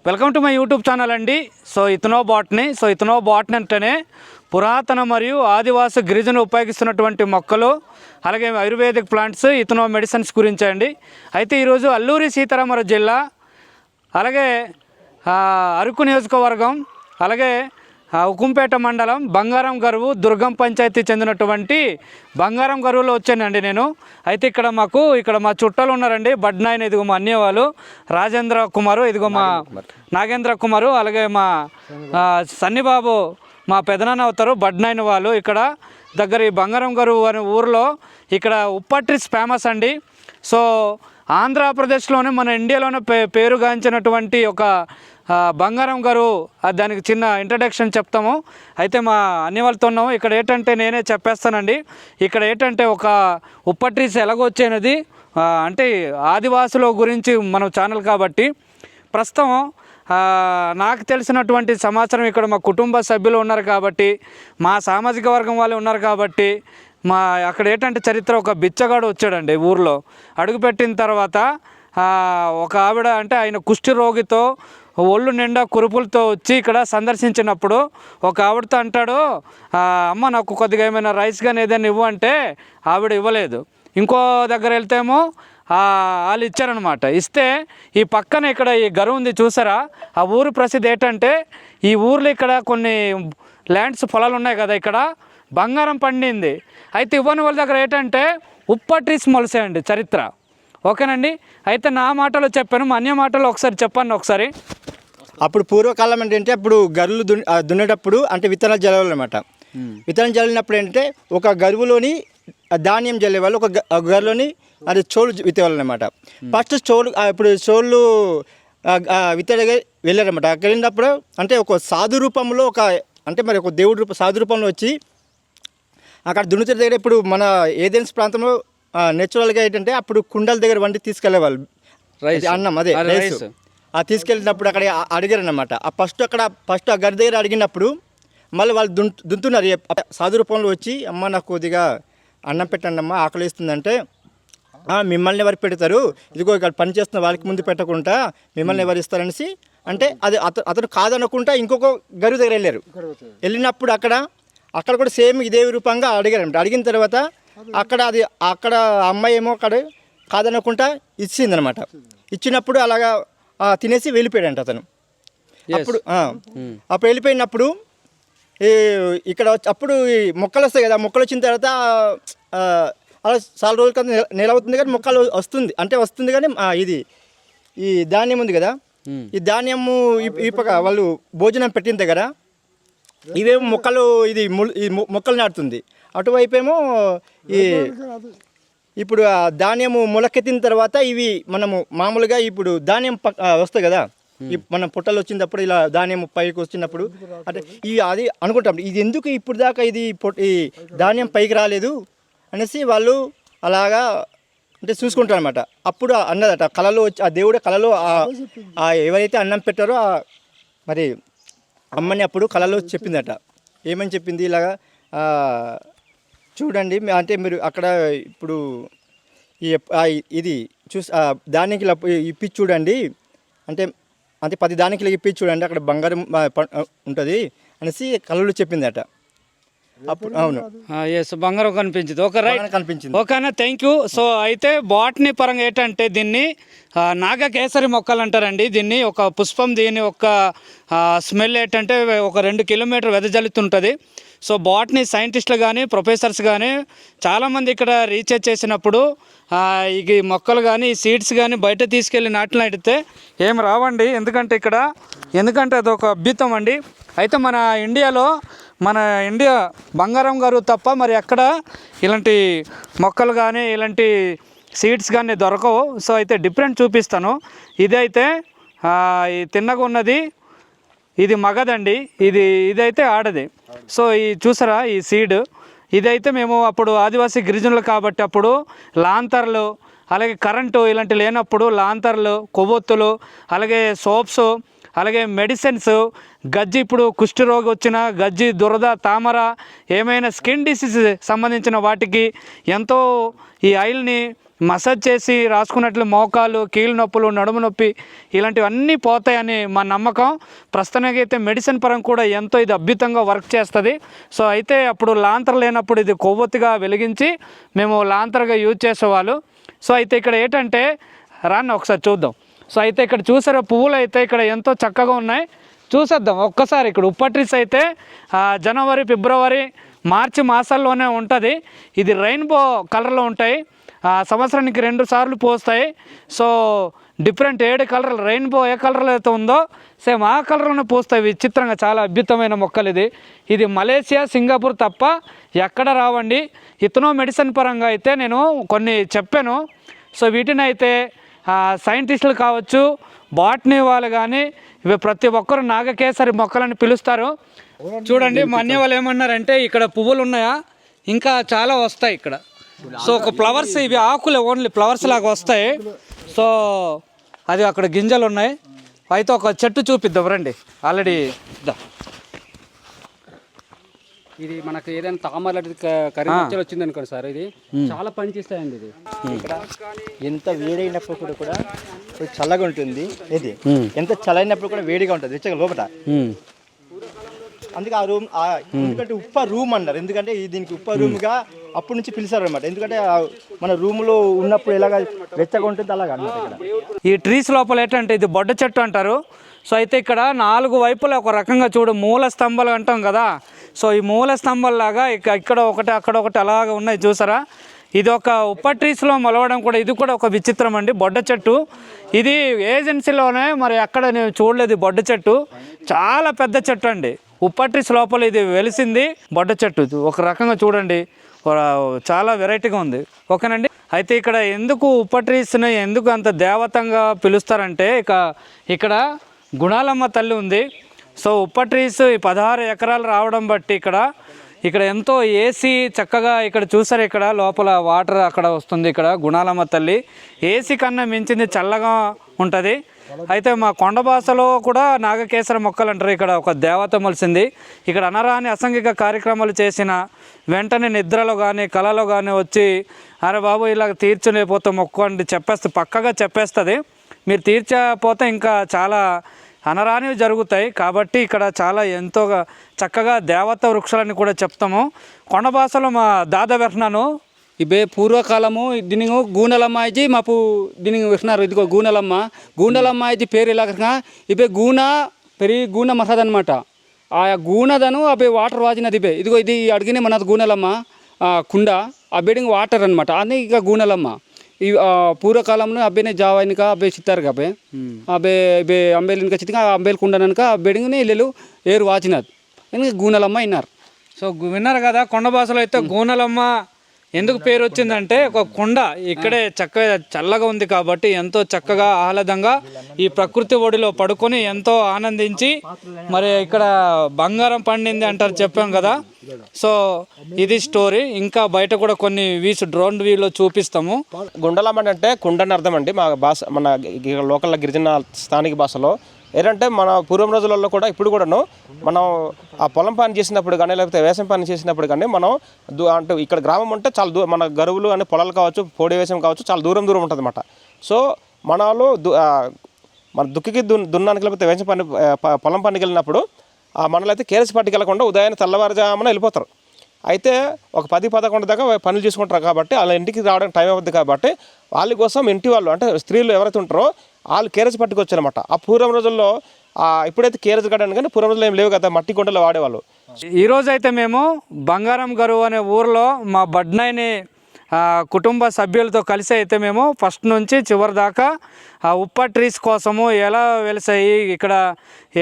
Welcome to my YouTube channel అండి. ఇథనో botany అంటేనే పురాతన మరియు ఆదివాసి గిరిజన ఉపయోగిస్తున్నటువంటి మొక్కలు, అలాగే ఆయుర్వేదిక్ ప్లాంట్స్, ఇథనో మెడిసిన్స్ గురించి అండి. అయితే ఈరోజు అల్లూరి సీతారామరాజు జిల్లా, అలాగే అరకు నియోజకవర్గం, అలాగే ఉక్కుంపేట మండలం బంగారం గరువు దుర్గం పంచాయతీ చెందినటువంటి బంగారం గరువులో వచ్చానండి నేను. అయితే ఇక్కడ మా చుట్టాలు ఉన్నారండి. బడ్నాయన్, ఇదిగో మా అన్నయ్య వాళ్ళు రాజేంద్ర కుమారు, ఇదిగో మా నాగేంద్ర కుమారు, అలాగే మా సన్నిబాబు మా పెదనాన్న అవుతారు బడ్నాయన్ వాళ్ళు. ఇక్కడ దగ్గర ఈ బంగారం గరువు అనే ఊరిలో ఇక్కడ ఉప్పట్రీస్ ఫేమస్ అండి. ఆంధ్రప్రదేశ్లోనే మన ఇండియాలోనే పేరుగాంచినటువంటి ఒక బంగారం గరువు, దానికి చిన్న ఇంట్రడక్షన్ చెప్తాము. అయితే మా అన్ని వాళ్ళతో ఉన్నాము. ఇక్కడ ఏంటంటే నేనే చెప్పేస్తానండి. ఇక్కడ ఏంటంటే ఒక ఉప్పట్రీస్ ఎలాగొచ్చేనది అంటే ఆదివాసుల గురించి మన ఛానల్ కాబట్టి ప్రస్తుతం నాకు తెలిసినటువంటి సమాచారం ఇక్కడ మా కుటుంబ సభ్యులు ఉన్నారు కాబట్టి, మా సామాజిక వర్గం వాళ్ళు ఉన్నారు కాబట్టి, అక్కడ ఏంటంటే చరిత్ర ఒక బిచ్చగాడు వచ్చాడండి ఊర్లో. అడుగుపెట్టిన తర్వాత ఒక ఆవిడ అంటే ఆయన కుష్టి రోగితో ఒళ్ళు నిండా కురుపులతో వచ్చి ఇక్కడ సందర్శించినప్పుడు ఒక ఆవిడతో అంటాడు, అమ్మ నాకు కొద్దిగా ఏమైనా రైస్ కానీ ఏదైనా ఇవ్వు అంటే ఆవిడ ఇవ్వలేదు. ఇంకో దగ్గర వెళ్తేమో వాళ్ళు ఇచ్చారనమాట. ఇస్తే ఈ పక్కన ఇక్కడ ఈ గరువు ఉంది చూసారా, ఆ ఊరు ప్రసిద్ధి ఏంటంటే ఈ ఊర్లో ఇక్కడ కొన్ని ల్యాండ్స్ పొలాలు ఉన్నాయి కదా, ఇక్కడ బంగారం పండింది. అయితే ఇవ్వని వాళ్ళ దగ్గర ఏంటంటే ఉప్పట్రీస్ మొలిసాయండి చరిత్ర. ఓకేనండి. అయితే నా మాటలో చెప్పాను, మా అన్య మాటలో ఒకసారి చెప్పండి ఒకసారి. అప్పుడు పూర్వకాలం ఏంటంటే అప్పుడు గరువులు దున్నేటప్పుడు అంటే విత్తనాలు జల్లేవాళ్ళు అనమాట. విత్తనం జల్లినప్పుడు ఏంటంటే ఒక గరువులోని ధాన్యం జల్లేవాళ్ళు, ఒక గరువులోని అది చోళ్ళు విత్తేవాళ్ళు అనమాట. ఫస్ట్ ఇప్పుడు చోళ్ళు విత్తడిగా వెళ్ళారనమాట. అక్కడ వెళ్ళినప్పుడు అంటే ఒక సాధు రూపంలో మరి ఒక దేవుడు సాధు రూపంలో వచ్చి అక్కడ దున్నుతున్న దగ్గర ఇప్పుడు మన ఏదెన్స్ ప్రాంతంలో నేచురల్గా ఏంటంటే అప్పుడు కుండల దగ్గర వండి తీసుకెళ్లేవాళ్ళు అన్నం, అదే రైస్. తీసుకెళ్ళినప్పుడు అక్కడ అడిగారనమాట. ఫస్ట్ ఆ గరి దగ్గర అడిగినప్పుడు మళ్ళీ వాళ్ళు దున్తున్నారు సాధు రూపంలో వచ్చి, అమ్మ నాకు కొద్దిగా అన్నం పెట్టండి అమ్మ ఆకలి వేస్తుందంటే, మిమ్మల్ని ఎవరు పెడతారు, ఇదిగో ఇక్కడ పని చేస్తున్న వాళ్ళకి ముందు పెట్టకుండా మిమ్మల్ని ఎవరు ఇస్తారనేసి అంటే అది అతను కాదనుకుంటా ఇంకొక గరువు దగ్గర వెళ్ళారు. వెళ్ళినప్పుడు అక్కడ కూడా సేమ్ ఇదే రూపంగా అడిగారనమాట. అడిగిన తర్వాత అక్కడ అమ్మాయి ఏమో అక్కడ కాదనుకుంటా ఇచ్చిందనమాట. ఇచ్చినప్పుడు అలాగా తినేసి వెళ్ళిపోయాడంట అతను. అప్పుడు వెళ్ళిపోయినప్పుడు ఇక్కడ అప్పుడు ఈ మొక్కలు వస్తాయి కదా, మొక్కలు వచ్చిన తర్వాత అలా చాలా రోజుల కదా నెల అవుతుంది కానీ మొక్కలు వస్తుంది కానీ ఈ ధాన్యం ఉంది కదా, ఈ ధాన్యము వాళ్ళు భోజనం పెట్టిన దగ్గర ఇవేమో మొక్కలు మొక్కలు నాటుతుంది. అటువైపు ఏమో ఇప్పుడు ఆ ధాన్యము మొలకెత్తిన తర్వాత ఇవి మనము మామూలుగా ఇప్పుడు ధాన్యం వస్తాయి కదా, మనం పొట్టలు వచ్చినప్పుడు ఇలా ధాన్యం పైకి వచ్చినప్పుడు అంటే అది అనుకుంటాం, ఇది ఎందుకు ఇప్పుడు దాకా ఈ ధాన్యం పైకి రాలేదు అనేసి వాళ్ళు అలాగా అంటే చూసుకుంటారు అనమాట. అప్పుడు అన్నదట కళలో వచ్చి ఆ దేవుడు కళలో ఎవరైతే అన్నం పెట్టారో మరి అమ్మని అప్పుడు కళలో చెప్పిందట. ఏమని చెప్పింది, ఇలాగా చూడండి అంటే మీరు అక్కడ ఇప్పుడు ఇది చూసి దానికి ఇప్పించి చూడండి అంటే 10 దానికి ఇప్పించి చూడండి, అక్కడ బంగారం ఉంటుంది అనేసి కళలో చెప్పిందట. అప్పుడు అవును బంగారం కనిపించింది. ఓకే, రైట్, కనిపించింది. ఓకేనా, థ్యాంక్ యూ. అయితే బాటనీ పరంగా ఏంటంటే దీన్ని నాగకేసరి మొక్కలు అంటారండి. దీన్ని ఒక పుష్పం, దీన్ని ఒక స్మెల్ ఏంటంటే ఒక 2 కిలోమీటర్ వెదజల్లుతుంటుంది. బాటనీ సైంటిస్టులు కానీ ప్రొఫెసర్స్ కానీ చాలామంది ఇక్కడ రీసెర్చ్ చేసినప్పుడు ఈ మొక్కలు కానీ ఈ సీడ్స్ కానీ బయట తీసుకెళ్ళి నాటితే ఏం రావండి. ఎందుకంటే అదొక అద్భుతం అండి. అయితే మన ఇండియా బంగారం గరువు తప్ప మరి ఎక్కడ ఇలాంటి మొక్కలు కానీ ఇలాంటి సీడ్స్ కానీ దొరకవు. అయితే డిఫరెంట్ చూపిస్తాను. ఇదైతే తిన్నగా ఉన్నది, ఇది మగదండి, ఇదైతే ఆడది. ఈ చూసారా ఈ సీడ్, ఇదైతే మేము అప్పుడు ఆదివాసీ గిరిజనులు కాబట్టి అప్పుడు లాంతర్లు, అలాగే కరెంటు ఇలాంటి లేనప్పుడు లాంతర్లు, కొవ్వొత్తులు, అలాగే సోప్స్, అలాగే మెడిసిన్స్, గజ్జి ఇప్పుడు కుష్టి రోగం వచ్చిన గజ్జి, దురద, తామర, ఏమైనా స్కిన్ డిసీజ్ సంబంధించిన వాటికి ఎంతో ఈ ఆయిల్ని మసాజ్ చేసి రాసుకున్నట్లు మోకాలు కీళ్ళ నొప్పులు నడుము నొప్పి ఇలాంటివన్నీ పోతాయని మా నమ్మకం. ప్రస్తుతానికి అయితే మెడిసిన్ పరంగా కూడా ఎంతో ఇది అద్భుతంగా వర్క్ చేస్తుంది. సో అయితే అప్పుడు లాంతర్ లేనప్పుడు ఇది కొవ్వొత్తిగా వెలిగించి మేము లాంతర్గా యూజ్ చేసేవాళ్ళు. సో అయితే ఇక్కడ ఏంటంటే రాన్న ఒకసారి చూద్దాం. సో అయితే ఇక్కడ చూసారా పువ్వులు అయితే ఇక్కడ ఎంతో చక్కగా ఉన్నాయి, చూసేద్దాం ఒక్కసారి. ఇక్కడ ఉప్పట్రీస్ అయితే జనవరి ఫిబ్రవరి మార్చి మాసాల్లోనే ఉంటుంది. ఇది రెయిన్బో కలర్లో ఉంటాయి, సంవత్సరానికి 2 సార్లు పోస్తాయి. సో డిఫరెంట్ 7 కలర్లు, రెయిన్బో ఏ కలర్లో అయితే ఉందో సేమ్ ఆ కలర్లోనే పూస్తాయి. విచిత్రంగా చాలా అద్భుతమైన మొక్కలు. ఇది మలేషియా సింగపూర్ తప్ప ఎక్కడ రావండి. ఇతనో మెడిసిన్ పరంగా అయితే నేను కొన్ని చెప్పాను. సో వీటిని అయితే సైంటిస్టులు కావచ్చు, బాటనీ వాళ్ళు కానీ ఇవి ప్రతి ఒక్కరు నాగకేసరి మొక్కలని పిలుస్తారు. చూడండి మా అన్నయ్య వాళ్ళు ఏమన్నారంటే ఇక్కడ పువ్వులు ఉన్నాయా, ఇంకా చాలా వస్తాయి ఇక్కడ. సో ఒక ఫ్లవర్స్, ఇవి ఆకులు ఓన్లీ ఫ్లవర్స్ లాగా వస్తాయి. సో అది అక్కడ గింజలు ఉన్నాయి. అయితే ఒక చెట్టు చూపిద్దాం రండి. ఆల్రెడీ ఇది మనకు ఏదైనా తామర కరిమచ్చలు వచ్చింది అనుకోండి సార్, ఇది చాలా పని చేస్తాయండి. ఇది ఇక్కడ ఎంత వేడైనప్పుడు కూడా చల్లగా ఉంటుంది. ఇది ఎంత చల్లైనప్పుడు కూడా వేడిగా ఉంటుంది వెచ్చగా లోపల. అందుకే ఆ రూమ్ ఎందుకంటే ఉప్ప రూమ్ అన్నారు. ఎందుకంటే దీనికి ఉప్ప రూమ్గా అప్పటి నుంచి పిలిచారు అనమాట. ఎందుకంటే మన రూమ్లో ఉన్నప్పుడు ఎలాగ వెచ్చగా ఉంటుంది అలాగా అన్నమాట. ఇక్కడ ఈ ట్రీస్ లోపల ఏంటంటే ఇది బొడ్డ చెట్టు అంటారు. సో అయితే ఇక్కడ 4 వైపులా ఒక రకంగా చూడు మూల స్తంభాలు అంటాం కదా. సో ఈ మూల స్తంభాల్లాగా ఇక్కడ ఒకటి అక్కడ ఒకటి అలాగ ఉన్నాయి చూసారా. ఇది ఒక ఉప్ప ట్రీస్లో మొలవడం కూడా ఇది కూడా ఒక విచిత్రం అండి. బొడ్డ చెట్టు ఇది ఏజెన్సీలోనే మరి ఎక్కడ నేను చూడలేదు. బొడ్డ చెట్టు చాలా పెద్ద చెట్టు అండి. ఉప్ప ట్రీస్ లోపల ఇది వెలిసింది బొడ్డ చెట్టు. ఒక రకంగా చూడండి, చాలా వెరైటీగా ఉంది. ఓకేనండి. అయితే ఇక్కడ ఎందుకు ఉప్ప ట్రీస్ని ఎందుకు అంత దేవతంగా పిలుస్తారంటే ఇక్కడ గుణాలమ్మ తల్లి ఉంది. సో ఉప్ప ట్రీస్ 16 ఎకరాలు రావడం బట్టి ఇక్కడ ఎంతో ఏసీ చక్కగా ఇక్కడ చూసారు. ఇక్కడ లోపల వాటర్ అక్కడ వస్తుంది. ఇక్కడ గుణాలమ్మ తల్లి ఏసీ కన్నా మించింది, చల్లగా ఉంటుంది. అయితే మా కొండ భాషలో కూడా నాగకేసర మొక్కలు అంటారు. ఇక్కడ ఒక దేవత మలిసింది. ఇక్కడ అనరాని అసంఘిక కార్యక్రమాలు చేసిన వెంటనే నిద్రలో కానీ కళలో కానీ వచ్చి అరే బాబు ఇలా తీర్చలేకపోతే మొక్కు అంటే పక్కగా చెప్పేస్తుంది. మీరు తీర్చకపోతే ఇంకా చాలా అనరానివి జరుగుతాయి. కాబట్టి ఇక్కడ చాలా ఎంతో చక్కగా దేవత వృక్షాలని కూడా చెప్తాము. కొండ భాషలో మా దాదా వెర్నాను ఇవే పూర్వకాలము దీని గూనలమ్మాయి మాపు దీని విన్నారు. ఇదిగో గూనలమ్మ ఇది పేరు ఇలాగ ఇవే గూన మసాద్ అనమాట. ఆ గూనదను అవి వాటర్ వాజినది ఇవే. ఇదిగో ఇది అడిగిన మనది గూనలమ్మ కుండ, ఆ బెడింగ్ వాటర్ అనమాట. అది ఇక గూనలమ్మ. ఈ పూర్వకాలంలో అబ్బాయినే జావాయినిక అబ్బాయి చిత్తారు అబ్బాయి అబ్బాయి అంబేలినిక చిత్త అంబేలు కుండనక బెడింగ్ని ఇల్లు ఏరు వాచినది గూనలమ్మ విన్నారు. సో విన్నారు కదా. కొండ భాషలో అయితే గూనలమ్మ ఎందుకు పేరు వచ్చిందంటే ఒక కొండ ఇక్కడే చక్కగా చల్లగా ఉంది కాబట్టి ఎంతో చక్కగా ఆహ్లాదంగా ఈ ప్రకృతి ఒడిలో పడుకొని ఎంతో ఆనందించి మరి ఇక్కడ బంగారం పండింది అంటారు చెప్పాం కదా. సో ఇది స్టోరీ. ఇంకా బయట కూడా కొన్ని డ్రోన్ వ్యూలో చూపిస్తాము. గుండలమ్మ అంటే కుండని అర్థం అండి మా భాష, మన లోకల్ గిరిజన స్థానిక భాషలో. ఏంటంటే మన పూర్వం రోజులలో కూడా ఇప్పుడు కూడాను మనం ఆ పొలం పని చేసినప్పుడు కానీ లేకపోతే వ్యవసాయం పని చేసినప్పుడు కానీ మనం అంటే ఇక్కడ గ్రామం అంటే చాలా మన గరువులు అని పొలాలు కావచ్చు, పొడి వ్యవసాయం కావచ్చు, చాలా దూరం ఉంటుంది అన్నమాట. సో మన వాళ్ళు మన దుక్కికి దున్నానికి లేకపోతే వ్యవసాయం పని పొలం పనికి వెళ్ళినప్పుడు మనలో అయితే కేరసి పట్టుకు వెళ్ళకుండా ఉదయాన్నే తెల్లవారుజామున వెళ్ళిపోతారు. అయితే ఒక 10-11 దాకా పనులు చేసుకుంటారు కాబట్టి వాళ్ళ ఇంటికి రావడానికి టైం అవుతుంది. కాబట్టి వాళ్ళ కోసం ఇంటి వాళ్ళు అంటే స్త్రీలు ఎవరైతే ఉంటారో వాళ్ళు కేరజ్ పట్టుకొచ్చారన్నమాట. ఆ పూర్వం రోజుల్లో ఇప్పుడైతే కేరజ్ కట్టాను కానీ పూర్వం రోజుల్లో ఏం లేవు కదా, మట్టి గుంటలు వాడేవాళ్ళు. ఈరోజు అయితే మేము బంగారం గరువు అనే ఊరిలో మా బడ్నాయిని కుటుంబ సభ్యులతో కలిసి అయితే మేము ఫస్ట్ నుంచి చివరి దాకా ఉప్ప ట్రీస్ కోసము ఎలా వెలిసాయి, ఇక్కడ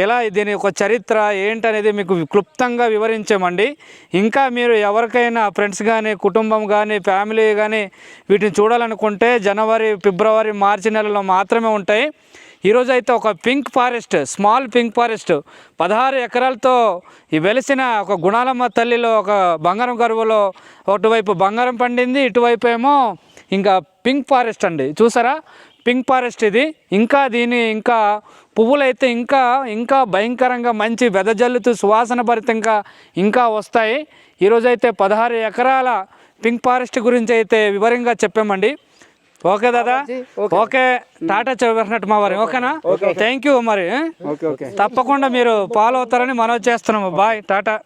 ఎలా దీని ఒక చరిత్ర ఏంటనేది మీకు క్లుప్తంగా వివరించామండి. ఇంకా మీరు ఎవరికైనా ఫ్రెండ్స్ కానీ కుటుంబం కానీ ఫ్యామిలీ కానీ వీటిని చూడాలనుకుంటే జనవరి ఫిబ్రవరి మార్చి నెలలో మాత్రమే ఉంటాయి. ఈరోజు అయితే ఒక pink forest, small pink forest 16 ఎకరాలతో ఈ వెలిసిన ఒక గుణాలమ్మ తల్లిలో ఒక బంగారం గరువులో ఒకటివైపు బంగారం పండింది, ఇటువైపు ఏమో ఇంకా పింక్ ఫారెస్ట్ అండి. చూసారా పింక్ ఫారెస్ట్ ఇది. ఇంకా ఇంకా పువ్వులైతే ఇంకా భయంకరంగా మంచి వెదజల్లుతూ సువాసన భరితంగా ఇంకా వస్తాయి. ఈరోజైతే 16 ఎకరాల పింక్ ఫారెస్ట్ గురించి అయితే వివరంగా చెప్పామండి. ఓకే దాదా ఓకే టాటా చెప్పినట్టు మా వారి ఓకేనా థ్యాంక్ యూ మరి ఓకే ఓకే తప్పకుండా మీరు ఫాలో అవుతారని మనవి చేస్తున్నాము బాయ్ టాటా